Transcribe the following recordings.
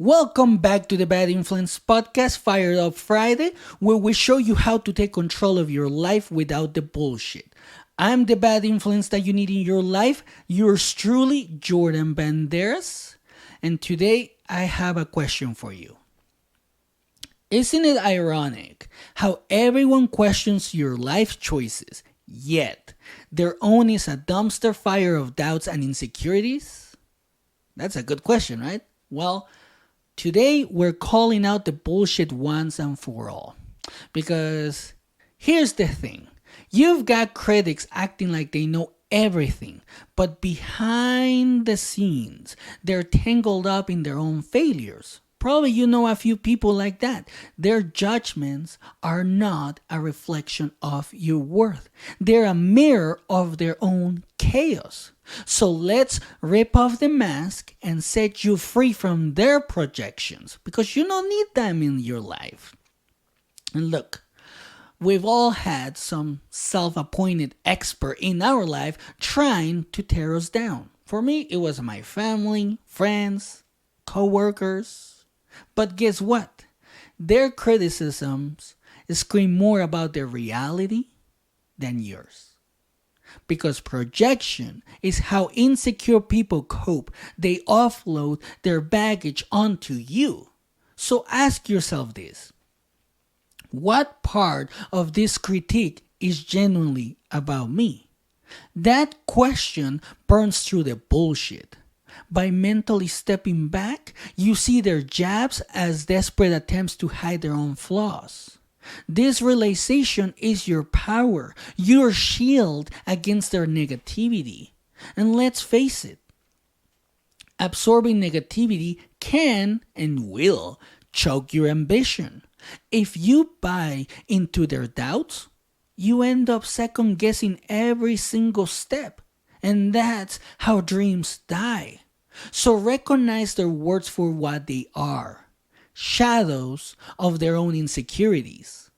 Welcome back to the Bad Influence Podcast, Fired Up Friday, where we show you how to take control of your life without the bullshit. I'm the bad influence that you need in your life. Yours truly, Jordan Banderas. And today, I have a question for you. Isn't it ironic how everyone questions your life choices, yet their own is a dumpster fire of doubts and insecurities? That's a good question, right? Well, today we're calling out the bullshit once and for all. Because here's the thing. You've got critics acting like they know everything, but behind the scenes, they're tangled up in their own failures. Probably you know a few people like that. Their judgments are not a reflection of your worth. They're a mirror of their own chaos. So let's rip off the mask and set you free from their projections because you don't need them in your life. And look, we've all had some self-appointed expert in our life trying to tear us down. For me, it was my family, friends, co-workers. But guess what? Their criticisms scream more about their reality than yours. Because projection is how insecure people cope. They offload their baggage onto you. So ask yourself this. What part of this critique is genuinely about me? That question burns through the bullshit. By mentally stepping back, you see their jabs as desperate attempts to hide their own flaws. This realization is your power, your shield against their negativity. And let's face it, absorbing negativity can and will choke your ambition. If you buy into their doubts, you end up second guessing every single step. And that's how dreams die. So recognize their words for what they are. Shadows of their own insecurities.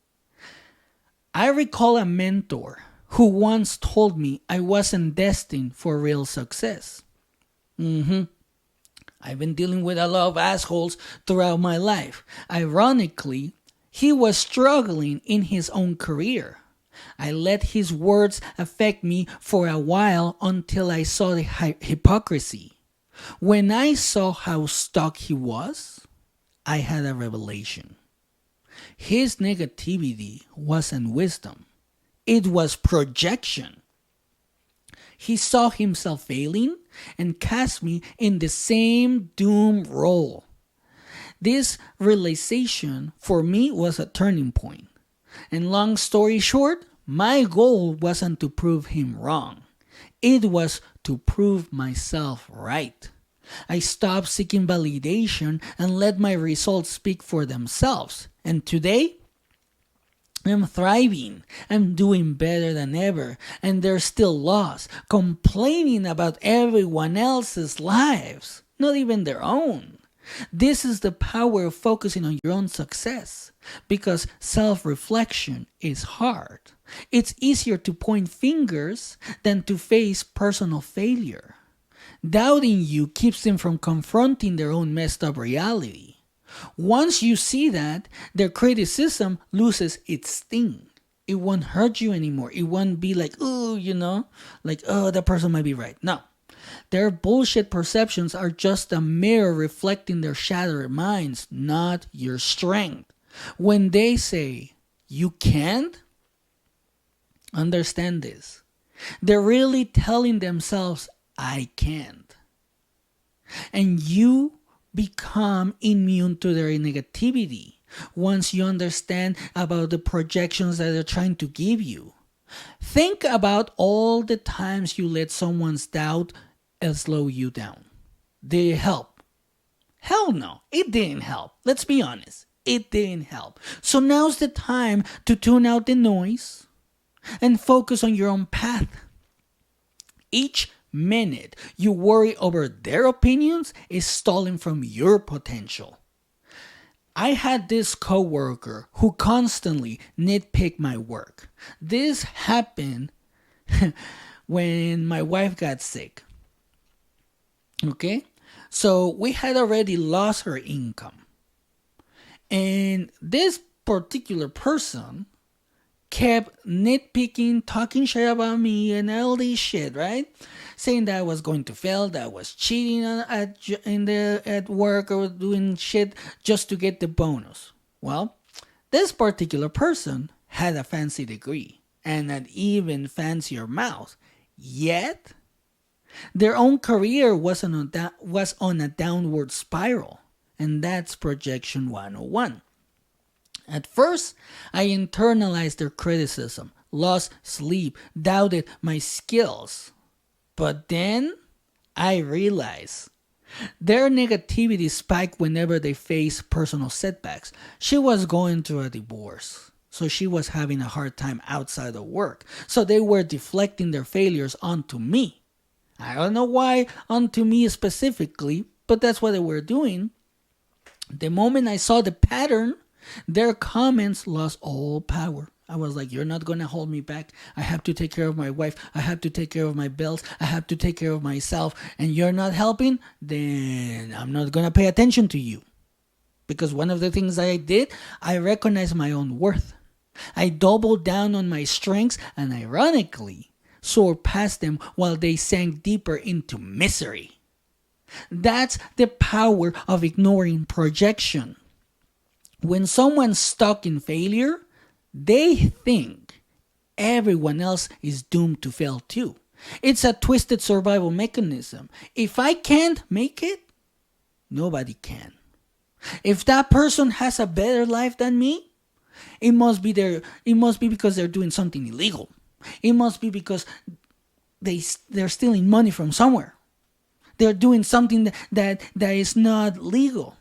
I recall a mentor who once told me I wasn't destined for real success. I've been dealing with a lot of assholes throughout my life. Ironically, he was struggling in his own career. I let his words affect me for a while until I saw the hypocrisy. When I saw how stuck he was, I had a revelation. His negativity wasn't wisdom. It was projection. He saw himself failing and cast me in the same doom role. This realization for me was a turning point. And long story short, my goal wasn't to prove him wrong. It was to prove myself right. I stopped seeking validation and let my results speak for themselves. And today, I'm thriving. I'm doing better than ever. And they're still lost, complaining about everyone else's lives, not even their own. This is the power of focusing on your own success, because self-reflection is hard. It's easier to point fingers than to face personal failure. Doubting you keeps them from confronting their own messed up reality. Once you see that, their criticism loses its sting. It won't hurt you anymore. It won't be like, oh, that person might be right. No. Their bullshit perceptions are just a mirror reflecting their shattered minds, not your strength. When they say, you can't, understand this. They're really telling themselves, I can't. And you become immune to their negativity once you understand about the projections that they're trying to give you. Think about all the times you let someone's doubt slow you down. Did it help? Hell no, it didn't help. Let's be honest. It didn't help. So now's the time to tune out the noise and focus on your own path. Each minute you worry over their opinions is stolen from your potential. I had this coworker who constantly nitpicked my work. This happened when my wife got sick. Okay? So we had already lost her income. And this particular person kept nitpicking, talking shit about me and all this shit, right? Saying that I was going to fail, that I was cheating at work or doing shit just to get the bonus. Well, this particular person had a fancy degree and an even fancier mouth. Yet, their own career was on a downward spiral. And that's projection 101. At first, I internalized their criticism, lost sleep, doubted my skills. But then I realized their negativity spiked whenever they faced personal setbacks. She was going through a divorce, so she was having a hard time outside of work. So they were deflecting their failures onto me. I don't know why onto me specifically, but that's what they were doing. The moment I saw the pattern, their comments lost all power. I was like, you're not going to hold me back. I have to take care of my wife. I have to take care of my bills. I have to take care of myself. And you're not helping, then I'm not going to pay attention to you. Because one of the things I did, I recognized my own worth. I doubled down on my strengths and ironically soared past them while they sank deeper into misery. That's the power of ignoring projection. When someone's stuck in failure, they think everyone else is doomed to fail too. It's a twisted survival mechanism. If I can't make it, nobody can. If that person has a better life than me, it must be because they're doing something illegal. It must be because they're stealing money from somewhere. They're doing something that is not legal.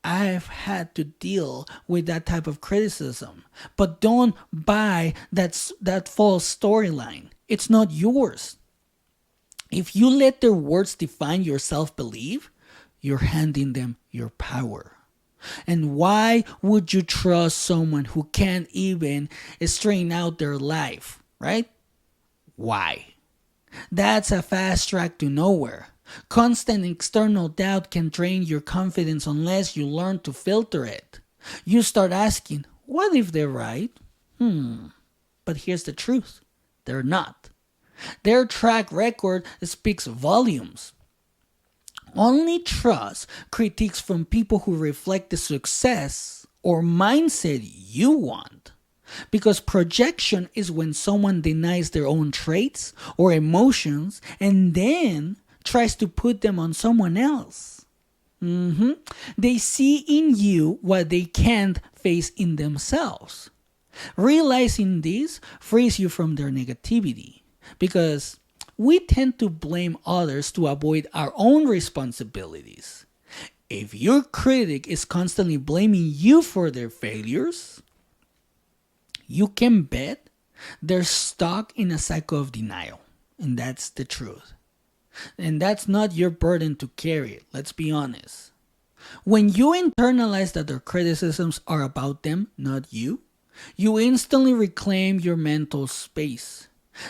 I've had to deal with that type of criticism. But don't buy that false storyline. It's not yours. If you let their words define your self-belief, you're handing them your power. And why would you trust someone who can't even straighten out their life, right? Why? That's a fast track to nowhere. Constant external doubt can drain your confidence unless you learn to filter it. You start asking, what if they're right? But here's the truth. They're not. Their track record speaks volumes. Only trust critiques from people who reflect the success or mindset you want. Because projection is when someone denies their own traits or emotions and then tries to put them on someone else. They see in you what they can't face in themselves. Realizing this frees you from their negativity because we tend to blame others to avoid our own responsibilities. If your critic is constantly blaming you for their failures, you can bet they're stuck in a cycle of denial. And that's the truth. And that's not your burden to carry, let's be honest. When you internalize that their criticisms are about them, not you, you instantly reclaim your mental space.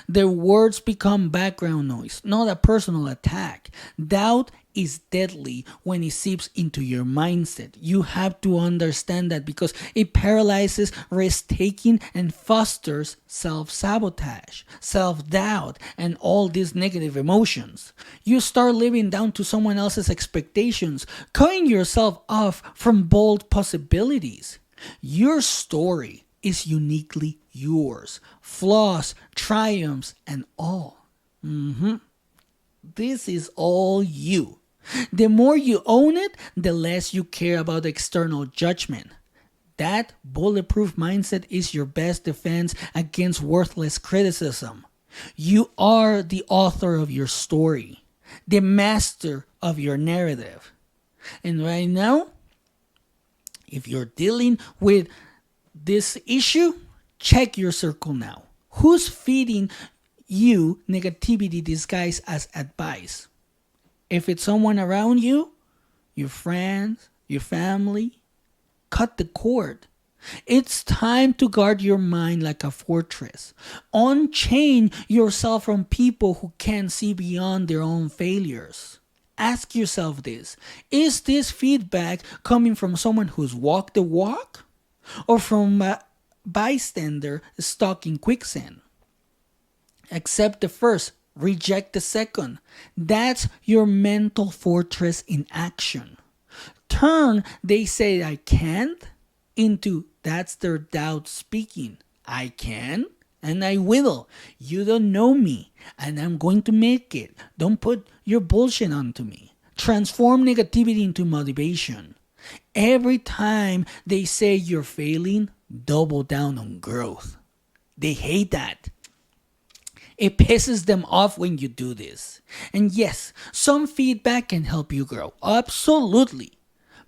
Their words become background noise, not a personal attack. Doubt is deadly when it seeps into your mindset. You have to understand that because it paralyzes risk-taking and fosters self-sabotage, self-doubt, and all these negative emotions. You start living down to someone else's expectations, cutting yourself off from bold possibilities. Your story is uniquely yours. Flaws, triumphs, and all. This is all you. The more you own it, the less you care about external judgment. That bulletproof mindset is your best defense against worthless criticism. You are the author of your story, the master of your narrative. And right now, if you're dealing with this issue, check your circle now. Who's feeding you negativity disguised as advice? If it's someone around you, your friends, your family, cut the cord. It's time to guard your mind like a fortress. Unchain yourself from people who can't see beyond their own failures. Ask yourself this. Is this feedback coming from someone who's walked the walk or from a bystander stuck in quicksand? Accept the first, reject the second. That's your mental fortress in action. Turn "they say I can't" into "that's their doubt speaking. I can and I will. You don't know me and I'm going to make it. Don't put your bullshit onto me." Transform negativity into motivation. Every time they say you're failing, double down on growth. They hate that. It pisses them off when you do this. And yes, some feedback can help you grow. Absolutely.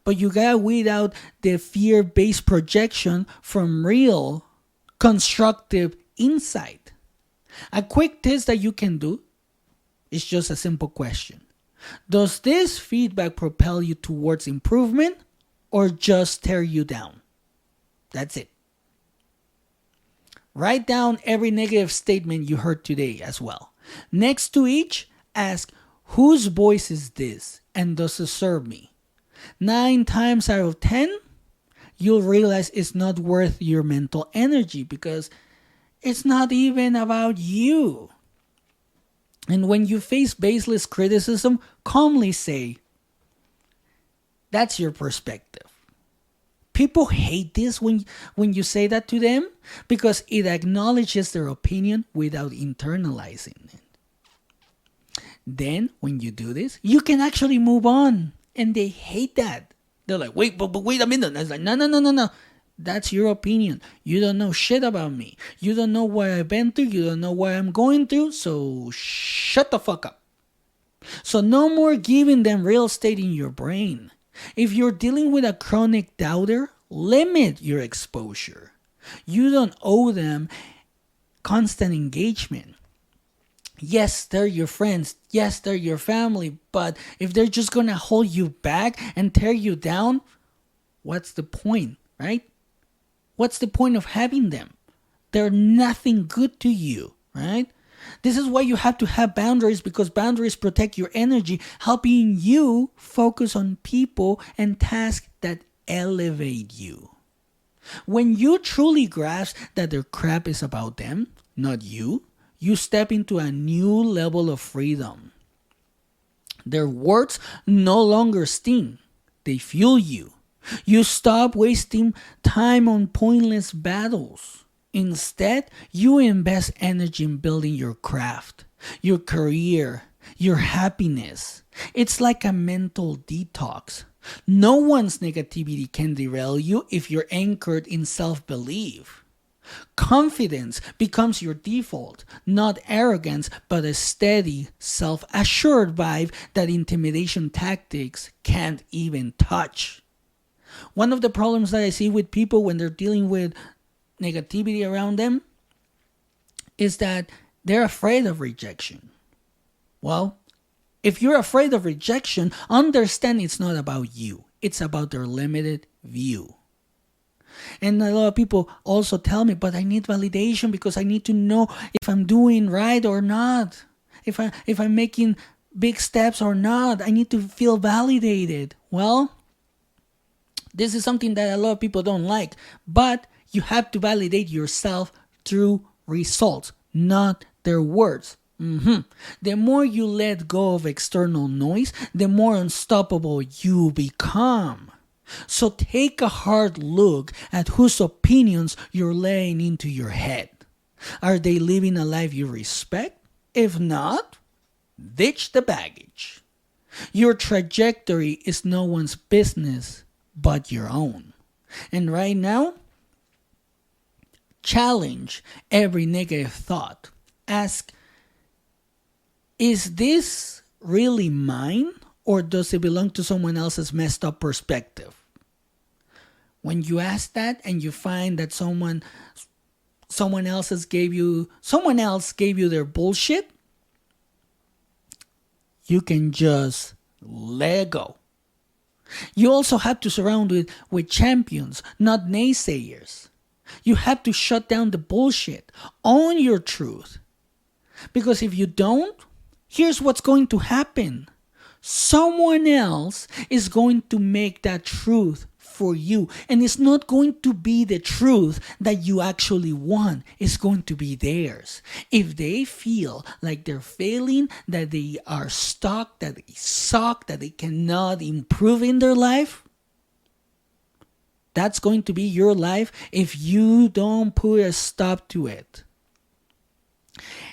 But you gotta weed out the fear-based projection from real, constructive insight. A quick test that you can do is just a simple question. Does this feedback propel you towards improvement or just tear you down? That's it. Write down every negative statement you heard today as well. Next to each, ask, whose voice is this and does it serve me? 9 times out of 10, you'll realize it's not worth your mental energy because it's not even about you. And when you face baseless criticism, calmly say, that's your perspective. People hate this when you say that to them because it acknowledges their opinion without internalizing it. Then, when you do this, you can actually move on. And they hate that. They're like, wait a minute. I was like, no. That's your opinion. You don't know shit about me. You don't know what I've been through. You don't know what I'm going through. So shut the fuck up. So no more giving them real estate in your brain. If you're dealing with a chronic doubter, limit your exposure. You don't owe them constant engagement. Yes, they're your friends. Yes, they're your family. But if they're just going to hold you back and tear you down, what's the point, right? What's the point of having them? They're nothing good to you, right? This is why you have to have boundaries, because boundaries protect your energy, helping you focus on people and tasks that elevate you. When you truly grasp that their crap is about them, not you, you step into a new level of freedom. Their words no longer sting. They fuel you. You stop wasting time on pointless battles. Instead, you invest energy in building your craft, your career, your happiness. It's like a mental detox. No one's negativity can derail you if you're anchored in self-belief. Confidence becomes your default, not arrogance, but a steady, self-assured vibe that intimidation tactics can't even touch. One of the problems that I see with people when they're dealing with negativity around them is that they're afraid of rejection. Well, if you're afraid of rejection, understand it's not about you. It's about their limited view. And a lot of people also tell me, but I need validation because I need to know if I'm doing right or not. If I'm making big steps or not. I need to feel validated. Well, this is something that a lot of people don't like. But you have to validate yourself through results, not their words. The more you let go of external noise, the more unstoppable you become. So take a hard look at whose opinions you're laying into your head. Are they living a life you respect? If not, ditch the baggage. Your trajectory is no one's business but your own. And right now, challenge every negative thought. Ask, is this really mine, or does it belong to someone else's messed up perspective? When you ask that and you find that someone else gave you their bullshit, you can just let it go. You also have to surround with champions, not naysayers. You have to shut down the bullshit. Own your truth. Because if you don't, here's what's going to happen. Someone else is going to make that truth for you. And it's not going to be the truth that you actually want. It's going to be theirs. If they feel like they're failing, that they are stuck, that they suck, that they cannot improve in their life, that's going to be your life if you don't put a stop to it.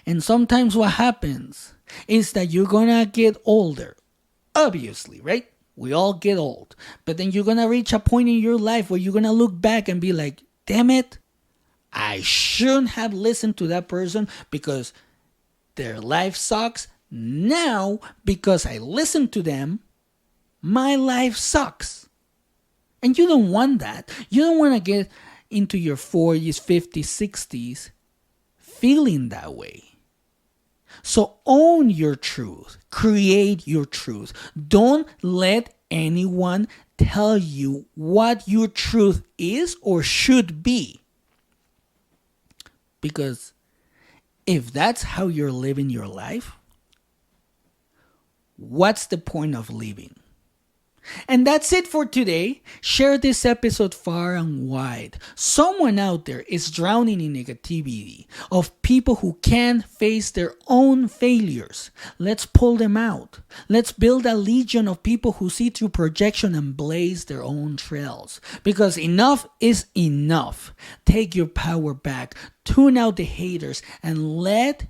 And sometimes what happens is that you're gonna get older. Obviously, right? We all get old. But then you're gonna reach a point in your life where you're gonna look back and be like, damn it, I shouldn't have listened to that person because their life sucks. Now, because I listened to them, my life sucks. And you don't want that. You don't want to get into your 40s, 50s, 60s feeling that way. So own your truth. Create your truth. Don't let anyone tell you what your truth is or should be. Because if that's how you're living your life, what's the point of living? And that's it for today. Share this episode far and wide. Someone out there is drowning in negativity of people who can't face their own failures. Let's pull them out. Let's build a legion of people who see through projection and blaze their own trails. Because enough is enough. Take your power back. Tune out the haters and let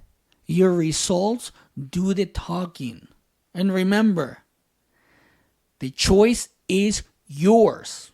your results do the talking. And remember, the choice is yours.